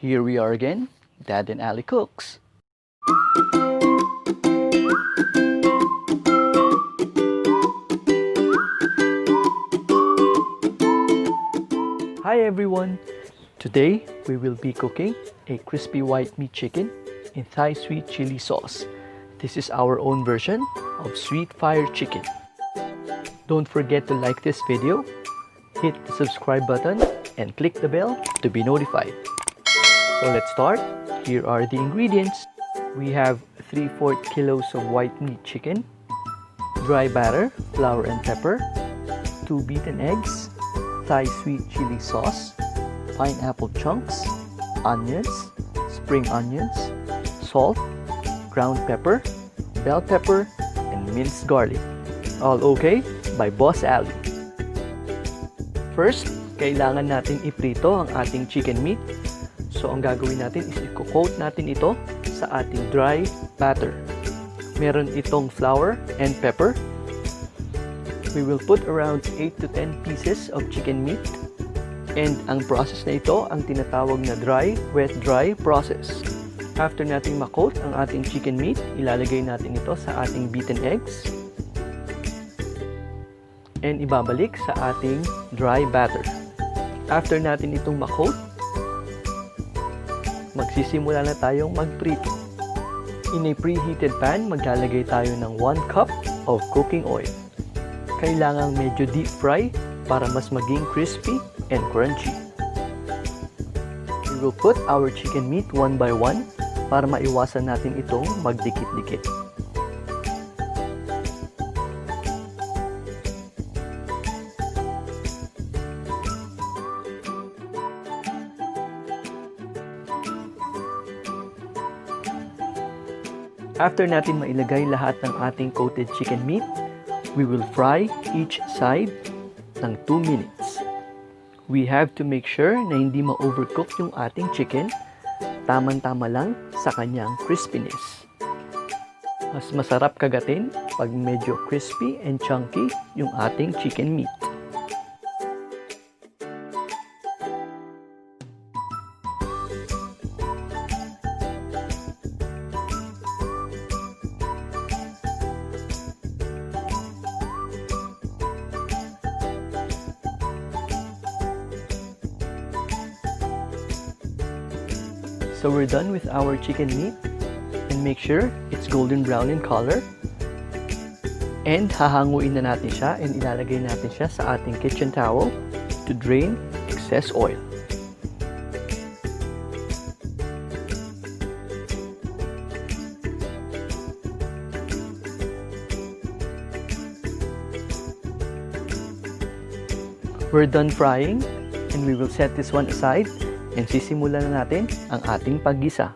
Here we are again, Dad and Ali Cooks. Hi everyone! Today we will be cooking a crispy white meat chicken in Thai sweet chili sauce. This is our own version of sweet fire chicken. Don't forget to like this video, hit the subscribe button, and click the bell to be notified. So let's start. Here are the ingredients. We have 3/4 kilos of white meat chicken, dry batter, flour and pepper, 2 beaten eggs, Thai sweet chili sauce, pineapple chunks, onions, spring onions, salt, ground pepper, bell pepper, and minced garlic. All okay? By Boss Ali. First, kailangan natin iprito ang ating chicken meat. So ang gagawin natin is i-coat natin ito sa ating dry batter. Meron itong flour and pepper. We will put around 8 to 10 pieces of chicken meat. And ang process na ito ang tinatawag na dry, wet, dry process. After nating ma-coat ang ating chicken meat, ilalagay natin ito sa ating beaten eggs. And ibabalik sa ating dry batter. After natin itong ma-coat, magsisimula na tayong magprito. In a preheated pan, maglalagay tayo ng 1 cup of cooking oil. Kailangang medyo deep fry para mas maging crispy and crunchy. We will put our chicken meat one by one para maiwasan natin itong magdikit-dikit. After natin mailagay lahat ng ating coated chicken meat, we will fry each side ng 2 minutes. We have to make sure na hindi ma-overcook yung ating chicken, tamang-tama lang sa kanyang crispiness. Mas masarap kagatin pag medyo crispy and chunky yung ating chicken meat. So we're done with our chicken meat, and make sure it's golden brown in color. And hahanguin na natin siya and ilalagay natin siya sa ating kitchen towel to drain excess oil. We're done frying, and we will set this one aside. And sisimulan na natin ang ating paggisa.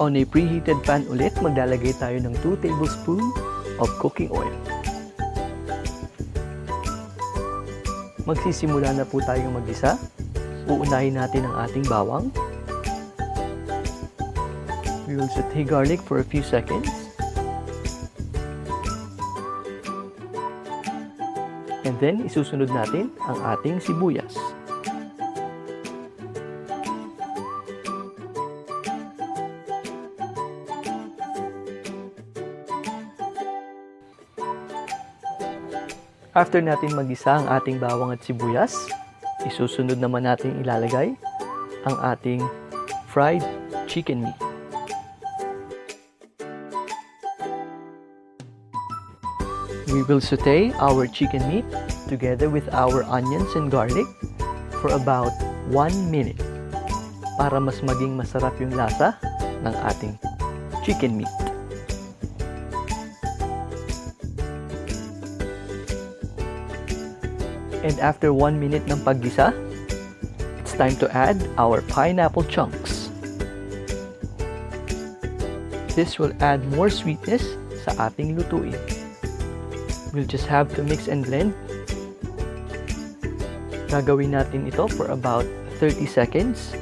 On a preheated pan ulit, maglalagay tayo ng 2 tablespoons of cooking oil. Magsisimula na po tayong maggisa. Uunahin natin ang ating bawang. We will saute garlic for a few seconds. And then, isusunod natin ang ating sibuyas. After natin magisa ang ating bawang at sibuyas, isusunod naman natin ilalagay ang ating fried chicken meat. We will saute our chicken meat together with our onions and garlic for about 1 minute para mas maging masarap yung lasa ng ating chicken meat. And after 1 minute ng paggisa, it's time to add our pineapple chunks. This will add more sweetness sa ating lutuin. We'll just have to mix and blend. Gagawin natin ito for about 30 seconds.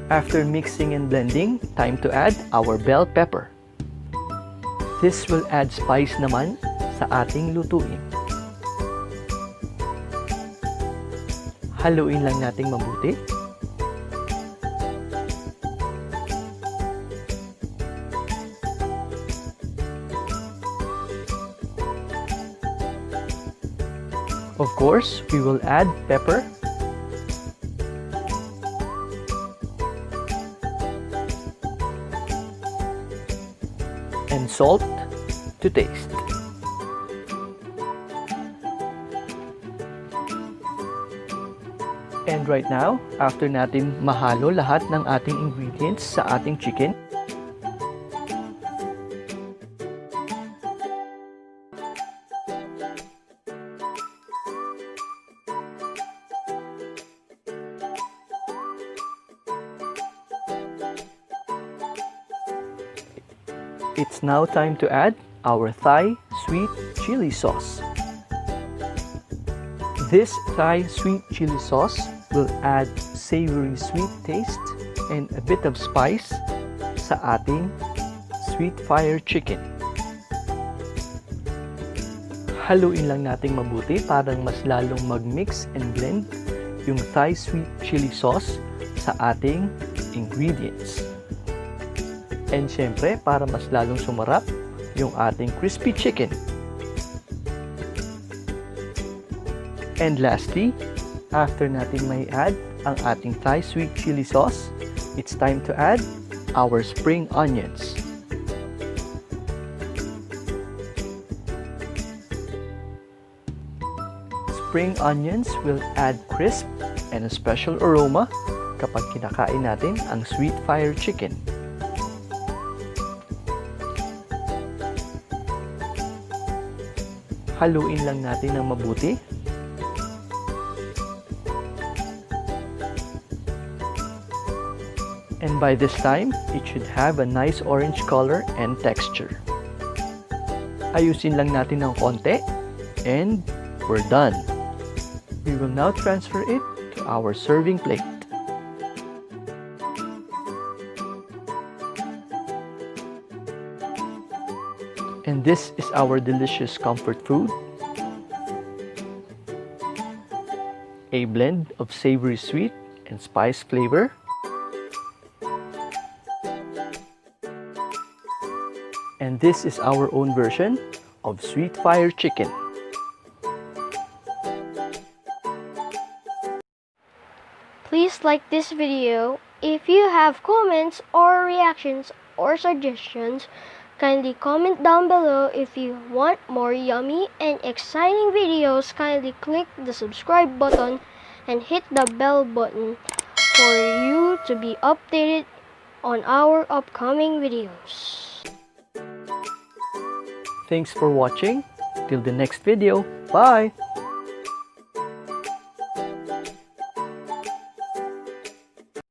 After mixing and blending, time to add our bell pepper. This will add spice naman sa ating lutuin. Haluin lang nating mabuti. Of course, we will add pepper, and salt to taste. And right now, after natin mahalo lahat ng ating ingredients sa ating chicken, it's now time to add our Thai sweet chili sauce. This Thai sweet chili sauce will add savory sweet taste and a bit of spice sa ating sweet fire chicken. Haluin lang nating mabuti para mas lalong mag-mix and blend yung Thai sweet chili sauce sa ating ingredients. And syempre, para mas lalong sumarap yung ating crispy chicken. And lastly, after natin may add ang ating Thai sweet chili sauce, it's time to add our spring onions. Spring onions will add crisp and a special aroma kapag kinakain natin ang sweet fire chicken. Haluin lang natin ng mabuti. And by this time, it should have a nice orange color and texture. Ayusin lang natin ng konti and we're done. We will now transfer it to our serving plate. And this is our delicious comfort food. A blend of savory sweet and spice flavor. And this is our own version of sweet fire chicken. Please like this video. If you have comments or reactions or suggestions, kindly comment down below. If you want more yummy and exciting videos, kindly click the subscribe button and hit the bell button for you to be updated on our upcoming videos. Thanks for watching. Till the next video. Bye!